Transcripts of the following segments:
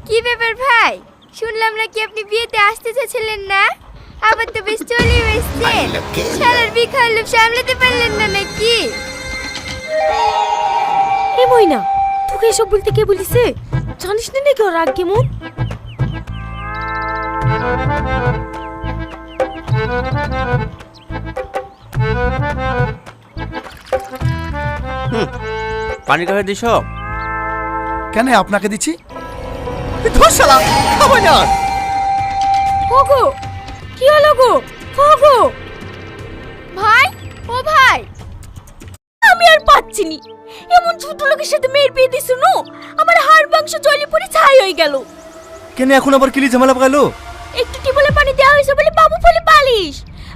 কি ব্যাপার ভাই? শুনলাম নাকি আপনি বিয়েতে আসতে চাচ্ছিলেন না, আবার তো বেশ চলে এসেছেন। শালার বিখার লোভ সামলাতে পারলেন না নাকি? এ মইনা, তোকে এসব বলতে কে বলিছে? জানিস না নাকি ওর রাগ কেমন? পানি কাছে দিছ? কেন আপনাকে দিচ্ছি? ধর শালা, খাবো না। ওগো, কি হলো গো? ওগো ভাই, ও ভাই, আমি আর পাচ্ছি নি। এমন ছোট লোকের সাথে মেয়ের বিয়ে দিছ নো, আমার হাড় মাংস জলে পড়ে ছাই হয়ে গেল। কেন এখন আবার কিলি ঝামেলা পাকালো? একটু টিবলে পানি দেওয়া হয়েছে বলে বাবু ফলে পালিশ।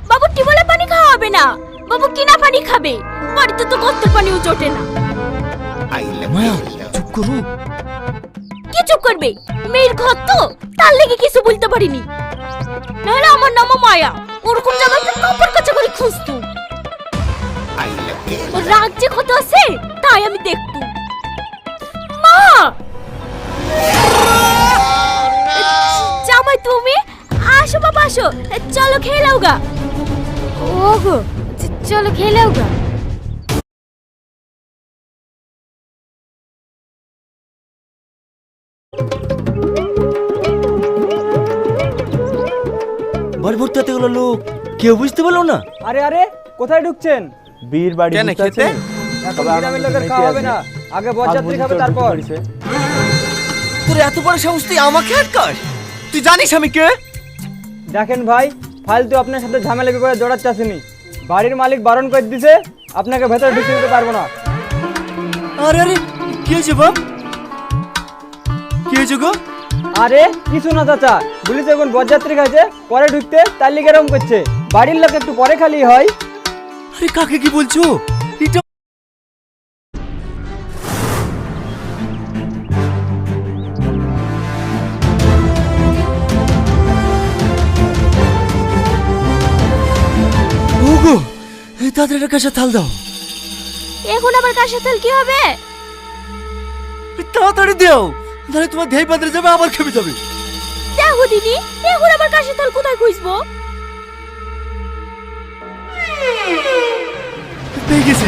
বাবু টিবলে পানি খাওয়াবে না, বাবু কিনা পানি খাবে। বাড়িতে তো কত্তর পানিও জোটে না। মায়া চুপ করো। কি চুপ করবে? মেয়ের ঘর তো, তার লেগে কিছু বলতে পারিনি। নাহলে আমার নামও মায়া, ওরকম জামাইকে কাপড় কাচা করে খুঁজতো। ওর রাগ যে কত আছে তাই আমি দেখতো। মা, জামাই তুমি আসো বাবা, আসো, চলো খেয়ে নাও গা। ওগো চলো খেলেও গা। বাড়ি ভর্তি হতে গেল লোক, কেউ বুঝতে পারলো না। আরে আরে, কোথায় ঢুকছেন? বীর বাড়ি কেন বুঝতে খেতে? পারছেন? এখন গ্রামের লোকের খাওয়া হবে না, আগে বরযাত্রী খাবে তারপর। তোর এত বড় সাহস তুই আমাকে আটকাস? তুই জানিস আমি কে? দেখেন ভাই, ফালতু আপনার সাথে ঝামেলা বিপদে জড়াতে আসেনি। বাড়ির মালিক বারণ করে দিছে, আপনাকে ভেতরে ঢুকতে দিতে পারবো না। আরে আরে, কি হয়েছে বাপ? কি হয়েছে গো? আরে কিছু না চাচা, বলিছে এখন বরযাত্রী খাইছে, পরে ঢুকতে তার লিগে এরকম করছে। বাড়ির লোক একটু পরে খালি হয়। আরে কাকে কি বলছো? এটা ওগো, তাদের একটা কাছে থাল দাও। এখন আবার কার সাথে কি হবে? তাড়াতাড়ি দাও, তাহলে তোমার ধেই পাত্রে যাবে, আবার খেপে যাবে। দেখো দিদি, এখন আবার কার সাথে কোথায় খুঁজবো? পেয়ে গেছি।